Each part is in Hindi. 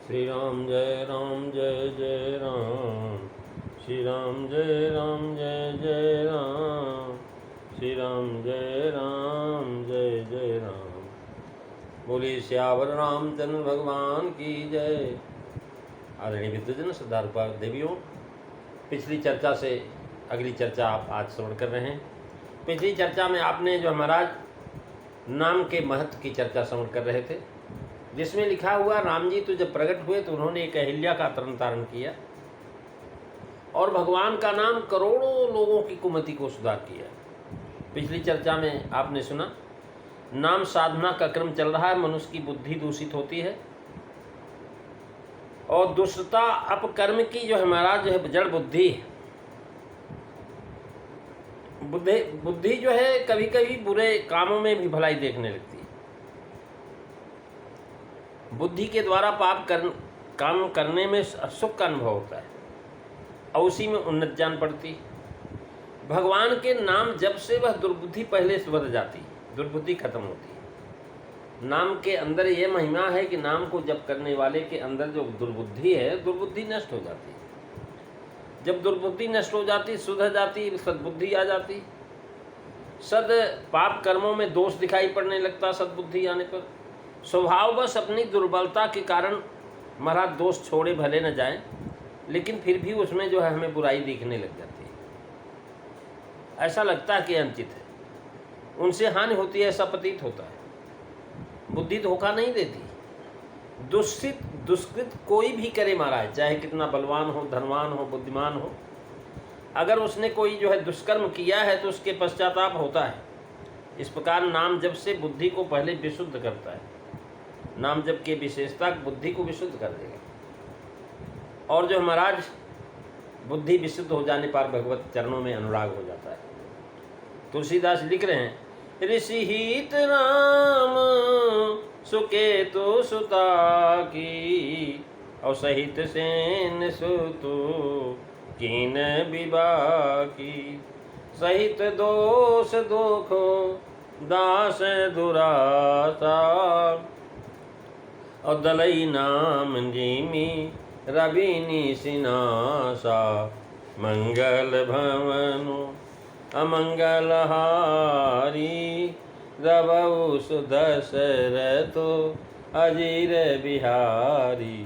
श्री राम जय राम, श्री राम जय जय राम, श्री राम जय राम। बोलिए श्यावर रामचंद्र भगवान की जय। आदरणीय विद्वजन, श्रद्धालु देवियों, पिछली चर्चा से अगली चर्चा आप आज श्रवण कर रहे हैं। पिछली चर्चा में आपने जो महाराज नाम के महत्व की चर्चा श्रवण कर रहे थे, जिसमें लिखा हुआ राम जी तो जब प्रकट हुए तो उन्होंने एक अहिल्या का तरण तारण किया और भगवान का नाम करोड़ों लोगों की कुमति को सुधार किया। पिछली चर्चा में आपने सुना, नाम साधना का क्रम चल रहा है, मनुष्य की बुद्धि दूषित होती है और दुष्टता अपकर्म की जो है महाराज जो है जड़ बुद्धि है। बुद्धि जो है कभी कभी बुरे कामों में भी भलाई देखने लगती है। बुद्धि के द्वारा काम करने में सुख का अनुभव होता है और उसी में उन्नत जान पड़ती। भगवान के नाम जब से वह दुर्बुद्धि पहले से बदल जाती, दुर्बुद्धि खत्म होती है। नाम के अंदर यह महिमा है कि नाम को जब करने वाले के अंदर जो दुर्बुद्धि है, दुर्बुद्धि नष्ट हो जाती है। जब दुर्बुद्धि नष्ट हो जाती, सुधर जाती, सद्बुद्धि आ जाती। सद पाप कर्मों में दोष दिखाई पड़ने लगता सद्बुद्धि आने पर। स्वभाववश अपनी दुर्बलता के कारण महाराज दोष छोड़े भले न जाएं, लेकिन फिर भी उसमें जो है हमें बुराई दिखने लग जाती है। ऐसा लगता है कि अनुचित है, उनसे हानि होती है, ऐसा प्रतीत होता है। बुद्धि धोखा नहीं देती। दुष्कृत कोई भी करे महाराज, चाहे कितना बलवान हो, धनवान हो, बुद्धिमान हो, अगर उसने कोई जो है दुष्कर्म किया है तो उसके पश्चाताप होता है। इस प्रकार नाम जप से बुद्धि को पहले विशुद्ध करता है। नाम जप की विशेषता बुद्धि को विशुद्ध कर देगा और जो महाराज बुद्धि विशुद्ध हो जाने पर भगवत चरणों में अनुराग हो जाता है। तुलसीदास लिख रहे हैं, ऋषि हित राम सुकेतु सुता की और सहित सेन सुतु कीन विवाह की। सहित दोष दुखो दास दुरासा और दलई नाम जीमी रविनी सिनासा। मंगल भवनु अमंगल हारी रवौ सुदशरथो अजीर बिहारी।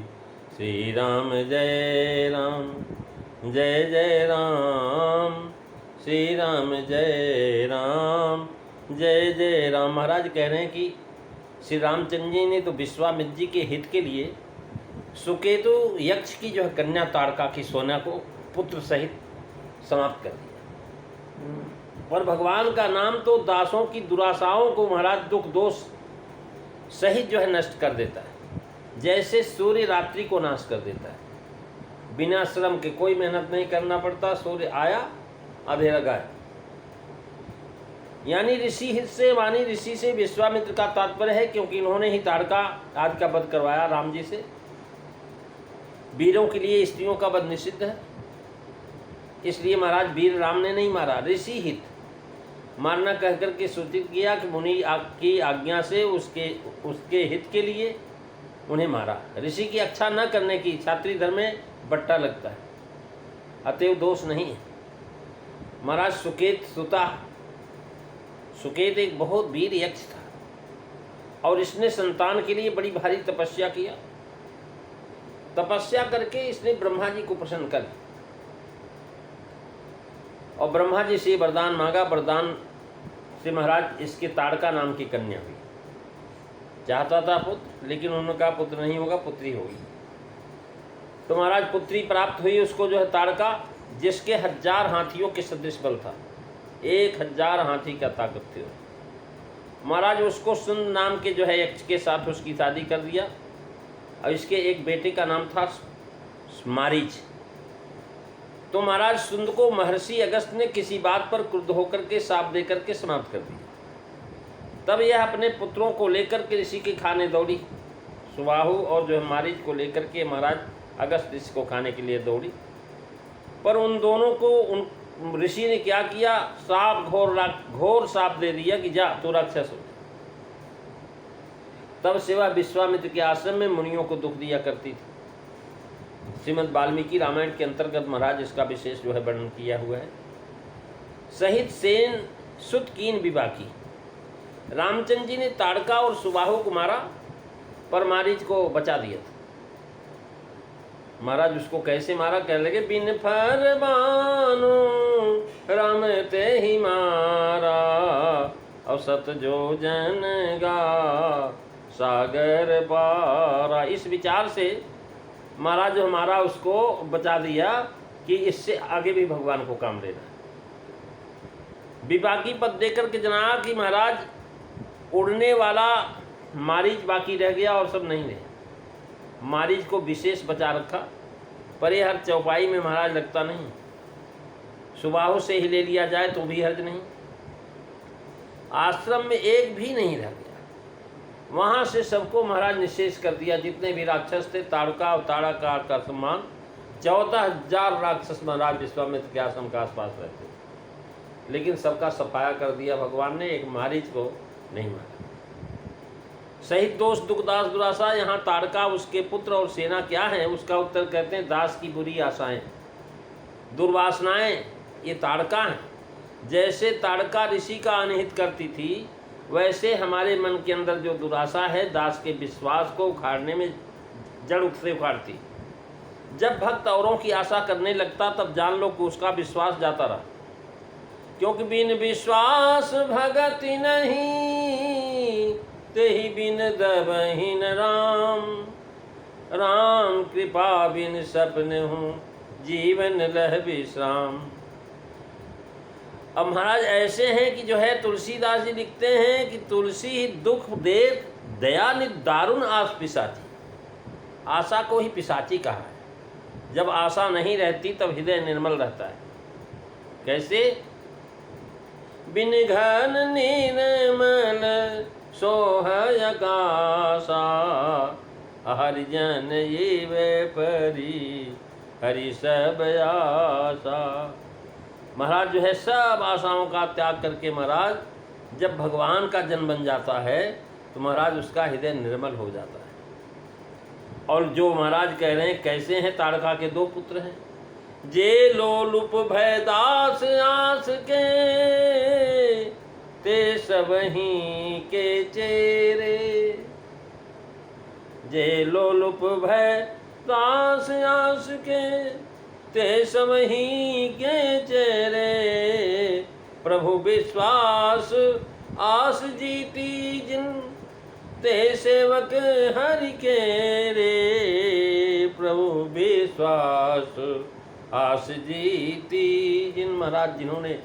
श्री राम जय राम, जय जय राम, श्री राम जय राम, जय जय राम। महाराज कह रहे हैं कि श्री रामचंद्र जी ने तो विश्वामित्र जी के हित के लिए सुकेतु यक्ष की जो है कन्या ताड़का की सोना को पुत्र सहित समाप्त कर दिया। और भगवान का नाम तो दासों की दुराशाओं को महाराज दुख दोष सहित जो है नष्ट कर देता है। जैसे सूर्य रात्रि को नाश कर देता है, बिना श्रम के, कोई मेहनत नहीं करना पड़ता, सूर्य आया अंधेरा गायब। यानी ऋषि हित से वाणी ऋषि से विश्वामित्र का तात्पर्य है, क्योंकि इन्होंने ही ताड़का आदि का वध करवाया राम जी से। वीरों के लिए स्त्रियों का वध निषिद्ध है, इसलिए महाराज वीर राम ने नहीं मारा, ऋषि हित मारना कह करके सूचित किया कि मुनि की आज्ञा से उसके हित के लिए उन्हें मारा। ऋषि की रक्षा न करने की छात्री धर्म में बट्टा लगता है, अतएव दोष नहीं है। महाराज सुकेत एक बहुत वीर यक्ष था और इसने संतान के लिए बड़ी भारी तपस्या किया। तपस्या करके इसने ब्रह्मा जी को प्रसन्न कर और ब्रह्मा जी से वरदान मांगा। वरदान से महाराज इसके ताड़का नाम की कन्या हुई। चाहता था पुत्र, लेकिन उन्होंने कहा पुत्र नहीं होगा, पुत्री होगी। तो महाराज पुत्री प्राप्त हुई उसको जो है ताड़का, जिसके 1000 हाथियों के सदृश बल था, 1000 हाथी का ताकत थी। महाराज उसको सुंद नाम के जो है यक्ष के साथ उसकी शादी कर दिया और इसके एक बेटे का नाम था मारीच। तो महाराज सुंद को महर्षि अगस्त ने किसी बात पर क्रुद्ध होकर के शाप दे करके समाप्त कर दिया। तब यह अपने पुत्रों को लेकर के ऋषि के खाने दौड़ी, सुबाहु और जो है मारीच को लेकर के महाराज अगस्त ऋषि को खाने के लिए दौड़ी। पर उन दोनों को उन ऋषि ने क्या किया, घोर साप दे दिया कि जा तू राक्षस हो। तब से वह विश्वामित्र के आश्रम में मुनियों को दुख दिया करती थी। श्रीमद् वाल्मीकि रामायण के अंतर्गत महाराज इसका विशेष जो है वर्णन किया हुआ है। सहित सेन सुत कीन विबाकी, रामचंद्र जी ने ताड़का और सुबाहु को मारा पर मारीच को बचा दिया था। महाराज उसको कैसे मारा, कहने लगे बिन फरमानो राम ते ही मारा, और सत जो जन गा सागर पारा। इस विचार से महाराज जो हमारा उसको बचा दिया कि इससे आगे भी भगवान को काम लेना। विपाकी पद देकर के जना कि महाराज उड़ने वाला मारीच बाकी रह गया और सब नहीं रहे। मारीच को विशेष बचा रखा, पर ये हर चौपाई में महाराज लगता नहीं। सुबाहु से ही ले लिया जाए तो भी हर्ज नहीं। आश्रम में एक भी नहीं रह गया, वहाँ से सबको महाराज निशेष कर दिया। जितने भी राक्षस थे, ताड़का और ताड़ाकार का सम्मान 14,000 राक्षस महाराज विश्वामित्र के आश्रम के आसपास रहते, लेकिन सबका सफाया कर दिया भगवान ने, एक मारीच को नहीं मारा। सहित दोष दुखदास दुरासा, यहाँ ताड़का उसके पुत्र और सेना क्या है, उसका उत्तर कहते हैं दास की बुरी आशाएं दुर्वासनाएं ये ताड़का हैं। जैसे ताड़का ऋषि का अनहित करती थी, वैसे हमारे मन के अंदर जो दुराशा है दास के विश्वास को उखाड़ने में जड़ से उखाड़ती। जब भक्त औरों की आशा करने लगता तब जान लो कि उसका विश्वास जाता रहा, क्योंकि बिन विश्वास भगति नहीं, तेहि बिन दबहिन राम, राम कृपा बिन सपन हूँ जीवन लह विश्राम। अब महाराज ऐसे हैं कि जो है तुलसीदास जी लिखते हैं कि तुलसी ही दुख दे दया दारुण आस पिशाची। आशा को ही पिशाची कहा है। जब आशा नहीं रहती तब हृदय निर्मल रहता है। कैसे? बिन घन निर्मल सोहय आकाशा, हरिजन ये वे परी हरि सब आशा। महाराज जो है सब आशाओं का त्याग करके महाराज जब भगवान का जन बन जाता है तो महाराज उसका हृदय निर्मल हो जाता है। और जो महाराज कह रहे हैं कैसे हैं, ताड़का के 2 पुत्र हैं। जे लोलुप भय दास आस के, ते सब ही के चेरे। जे लोलुप भय दास आस के, ते सब ही के चेरे। प्रभु विश्वास आस जीती जिन, ते सेवक हरि के रे। प्रभु विश्वास आस जीती जिन। महाराज जिन्होंने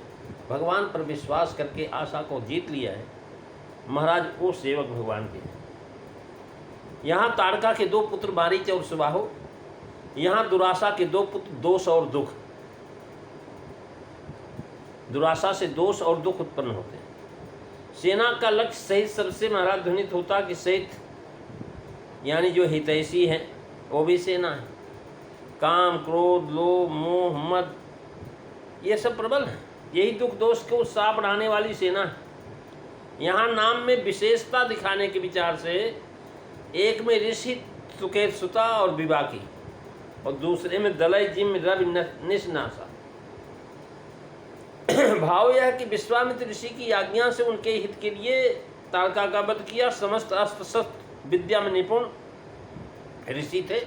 भगवान पर विश्वास करके आशा को जीत लिया है, महाराज वो सेवक भगवान के हैं। यहाँ ताड़का के 2 पुत्र मारीच और सुबाहु, यहाँ दुराशा के 2 पुत्र दोष और दुख। दुराशा से दोष और दुख उत्पन्न होते हैं। सेना का लक्ष्य सहित सबसे महाराज ध्वनित होता कि सहित यानी जो हितैषी है वो भी सेना है। काम क्रोध लोभ मोह मद ये सब प्रबल है, यही दुख दोष को उत्साह बढ़ाने वाली सेना है। यहाँ नाम में विशेषता दिखाने के विचार से एक में ऋषि सुकेत सुता और विबाकी, और दूसरे में दलय जिम रवि निशनासा। भाव यह कि विश्वामित्र ऋषि की आज्ञा से उनके हित के लिए ताड़का का वध किया। समस्त अस्त्र शस्त्र विद्या में निपुण ऋषि थे।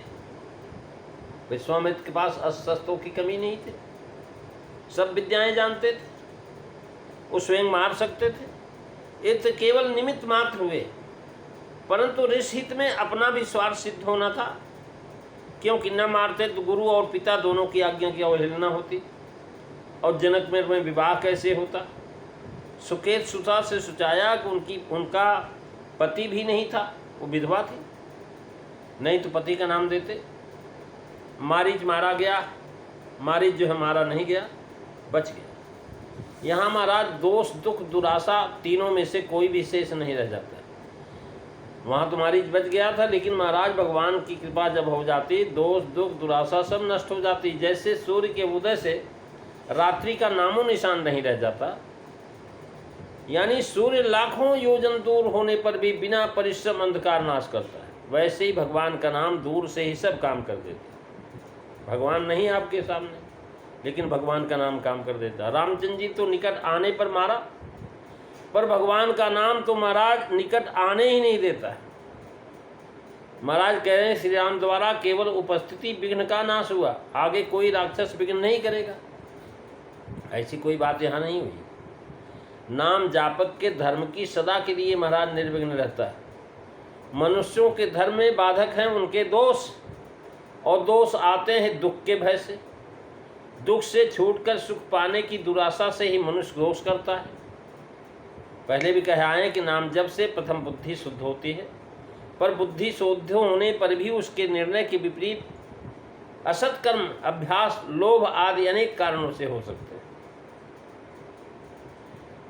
विश्वामित्र के पास अस्त्र शस्त्रों की कमी नहीं थी, सब विद्याएं जानते थे, वो स्वयं मार सकते थे। ये तो केवल निमित्त मात्र हुए, परंतु ऋषि हित में अपना भी स्वार्थ सिद्ध होना था, क्योंकि न मारते तो गुरु और पिता दोनों की आज्ञा की अवहेलना होती, और जनक में विवाह कैसे होता। सुकेत सुता से सुचाया कि उनका पति भी नहीं था, वो विधवा थी, नहीं तो पति का नाम देते। मारीच मारा गया, मारीच जो है मारा नहीं गया, बच गया। यहाँ महाराज दोष दुख दुराशा तीनों में से कोई भी शेष नहीं रह जाता। वहाँ तो मारीच बच गया था, लेकिन महाराज भगवान की कृपा जब हो जाती, दोष दुख दुराशा सब नष्ट हो जाती। जैसे सूर्य के उदय से रात्रि का नामो निशान नहीं रह जाता, यानी सूर्य लाखों योजन दूर होने पर भी बिना परिश्रम अंधकार नाश करता है, वैसे ही भगवान का नाम दूर से ही सब काम कर देता है। भगवान नहीं आपके सामने, लेकिन भगवान का नाम काम कर देता है। रामचंद्र जी तो निकट आने पर मारा, पर भगवान का नाम तो महाराज निकट आने ही नहीं देता है। महाराज कह रहे हैं श्री राम द्वारा केवल उपस्थिति विघ्न का नाश हुआ, आगे कोई राक्षस विघ्न नहीं करेगा। ऐसी कोई बात यहाँ नहीं हुई। नाम जापक के धर्म की सदा के लिए महाराज निर्विघ्न रहता है। मनुष्यों के धर्म में बाधक हैं उनके दोष, और दोष आते हैं दुख के भय से। दुख से छूटकर सुख पाने की दुराशा से ही मनुष्य दोष करता है। पहले भी कहा है कि नाम जप से प्रथम बुद्धि शुद्ध होती है, पर बुद्धि शुद्ध होने पर भी उसके निर्णय के विपरीत असत कर्म, अभ्यास, लोभ आदि अनेक कारणों से हो सकते हैं।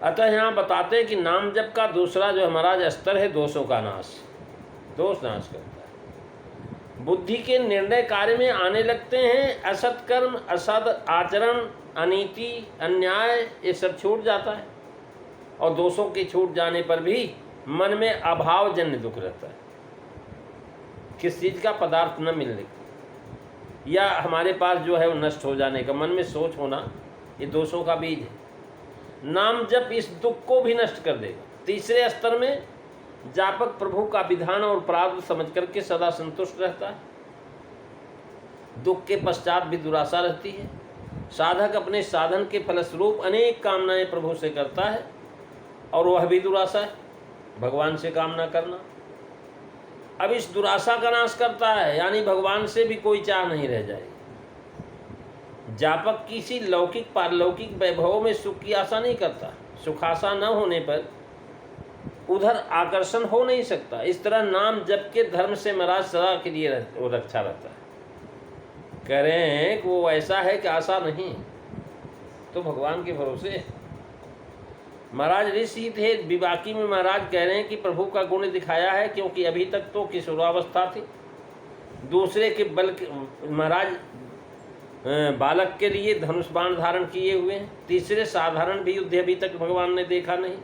अतः यहाँ बताते हैं कि नाम जप का दूसरा जो महाराज स्तर है दोषों का नाश, दोष नाश करता है। बुद्धि के निर्णय कार्य में आने लगते हैं, असत कर्म, असद आचरण, अनीति, अन्याय, ये सब छूट जाता है। और दोषों के छूट जाने पर भी मन में अभावजन्य दुख रहता है, किस चीज़ का, पदार्थ न मिलने का, या हमारे पास जो है वो नष्ट हो जाने का, मन में सोच होना, ये दोषों का बीज है। नाम जप इस दुख को भी नष्ट कर देगा। तीसरे स्तर में जापक प्रभु का विधान और प्रारब्ध समझ करके सदा संतुष्ट रहता है। दुख के पश्चात भी दुराशा रहती है। साधक अपने साधन के फलस्वरूप अनेक कामनाएं प्रभु से करता है, और वह भी दुराशा है, भगवान से कामना करना। अब इस दुराशा का नाश करता है, यानी भगवान से भी कोई चाह नहीं रह जाएगी। जापक किसी लौकिक पारलौकिक वैभवों में सुख की आशा नहीं करता। सुखाशा न होने पर उधर आकर्षण हो नहीं सकता। इस तरह नाम जप के धर्म से महाराज सदा के लिए वो रक्षा रहता है। कह रहे हैं कि वो ऐसा है कि आशा नहीं, तो भगवान के भरोसे। महाराज ऋषि थे विवाकी में, महाराज कह रहे हैं कि प्रभु का गुण दिखाया है, क्योंकि अभी तक तो किशोरावस्था थी। दूसरे के बल महाराज बालक के लिए धनुष बाण धारण किए हुए हैं। तीसरे साधारण भी युद्ध अभी तक भगवान ने देखा नहीं।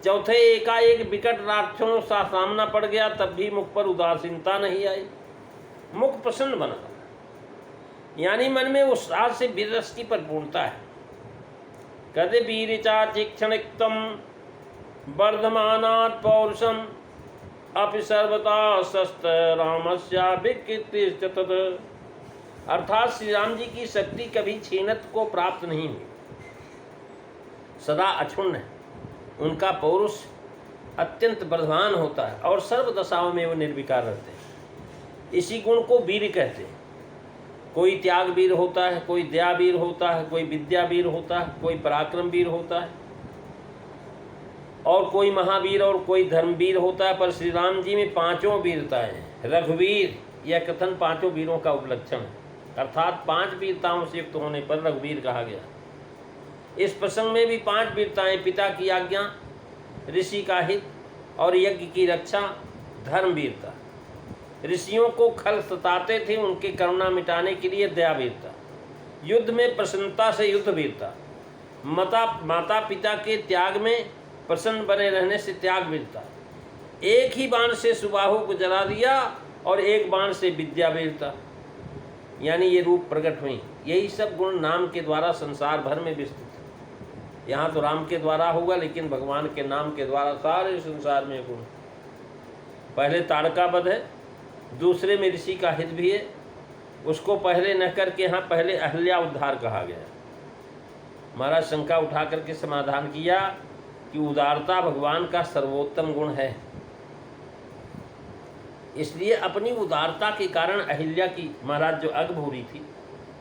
चौथे एकाएक विकट राक्षसों का सामना पड़ गया, तब भी मुख पर उदासीनता नहीं आई, मुख प्रसन्न बना, यानी मन में उत्साह से वीररस की परिपूर्णता है। कदे वीरिचा चिक्षणिक्तम वर्धमानात् पौरुषम अपि सर्वथा शस्त रामस्या विकृतिश्च तत्। अर्थात श्री राम जी की शक्ति कभी क्षीणत को प्राप्त नहीं हुई, सदा अक्षुण्ण है। उनका पौरुष अत्यंत वर्धमान होता है, और सर्व दशाओं में वो निर्विकार रहते हैं। इसी गुण को वीर कहते हैं। कोई त्याग वीर होता है, कोई दया वीर होता है, कोई विद्या वीर होता है, कोई पराक्रम वीर होता है, और कोई महावीर और कोई धर्मवीर होता है। पर श्री राम जी में पांचों वीरता है। रघुवीर यह कथन पांचों वीरों का उपलक्षण है, अर्थात 5 वीरताओं से युक्त होने पर रघुवीर कहा गया। इस प्रसंग में भी 5 वीरताएं, पिता की आज्ञा, ऋषि का हित और यज्ञ की रक्षा, धर्म वीरता। ऋषियों को खल सताते थे, उनके करुणा मिटाने के लिए दया वीरता। युद्ध में प्रसन्नता से युद्ध वीरता। माता पिता के त्याग में प्रसन्न बने रहने से त्याग वीरता। एक ही बाण से सुबाहु को जला दिया, और एक बाण से विद्या वीरता, यानी ये रूप प्रकट हुई। यही सब गुण नाम के द्वारा संसार भर में विस्तृत है। यहाँ तो राम के द्वारा होगा, लेकिन भगवान के नाम के द्वारा सारे संसार में गुण। पहले ताड़का वध है, दूसरे में ऋषि का हित भी है। उसको पहले न करके यहाँ पहले अहल्या उद्धार कहा गया। महाराज शंका उठा करके समाधान किया कि उदारता भगवान का सर्वोत्तम गुण है, इसलिए अपनी उदारता के कारण अहिल्या की महाराज जो अगभूरी थी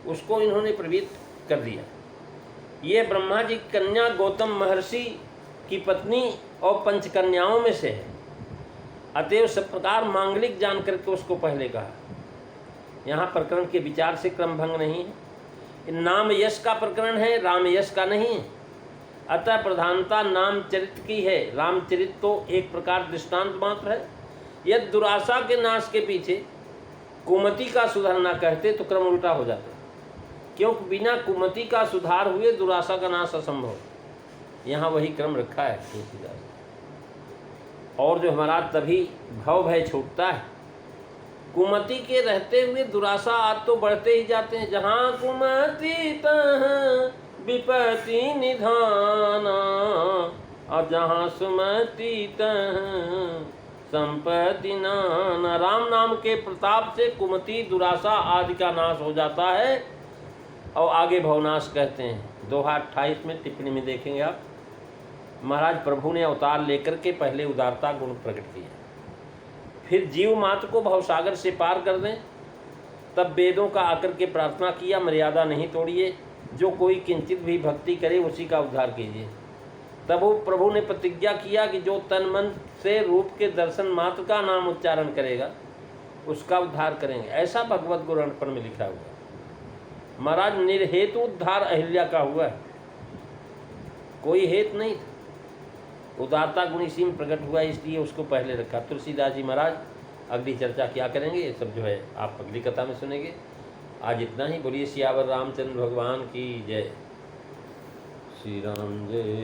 उसको इन्होंने प्रवृत्त कर दिया। ये ब्रह्मा जी कन्या गौतम महर्षि की पत्नी और पंचकन्याओं में से है, अतएव सब प्रकार मांगलिक जान करके उसको पहले कहा। यहाँ प्रकरण के विचार से क्रम भंग नहीं है। नाम यश का प्रकरण है, राम यश का नहीं है। अतः प्रधानता नाम चरित्र की है। रामचरित तो एक प्रकार दृष्टांत मात्र है। यदि दुराशा के नाश के पीछे कुमति का सुधारना कहते तो क्रम उल्टा हो जाता, क्योंकि बिना कुमति का सुधार हुए दुराशा का नाश असंभव। यहाँ वही क्रम रखा है तुलसीदास। और जो हमारा तभी भव भय छूटता है। कुमति के रहते हुए दुरासा आज तो बढ़ते ही जाते हैं। जहाँ कुमति तहाँ विपत्ति निधाना, और जहाँ सुमति तहाँ संपत्ति नाना। राम नाम के प्रताप से कुमति दुरासा आदि का नाश हो जाता है। और आगे भवनाश कहते हैं। दोहा 28 में टिप्पणी में देखेंगे आप। महाराज प्रभु ने अवतार लेकर के पहले उदारता गुण प्रकट किया, फिर जीव मात्र को भवसागर से पार कर दें। तब वेदों का आकर के प्रार्थना किया, मर्यादा नहीं तोड़िए, जो कोई किंचित भी भक्ति करे उसी का उद्धार कीजिए। तब वो प्रभु ने प्रतिज्ञा किया कि जो तन मन से रूप के दर्शन मात्र का नाम उच्चारण करेगा उसका उद्धार करेंगे। ऐसा भगवत गुरु अर्पण में लिखा हुआ। महाराज निर्हेतु उद्धार अहिल्या का हुआ है, कोई हेत नहीं था। उदारता गुण इसी में प्रकट हुआ, इसलिए उसको पहले रखा। तुलसीदास जी महाराज अगली चर्चा क्या करेंगे ये सब जो है आप अगली कथा में सुनेंगे। आज इतना ही। बोलिए सियावर रामचंद्र भगवान की जय। श्री राम जय।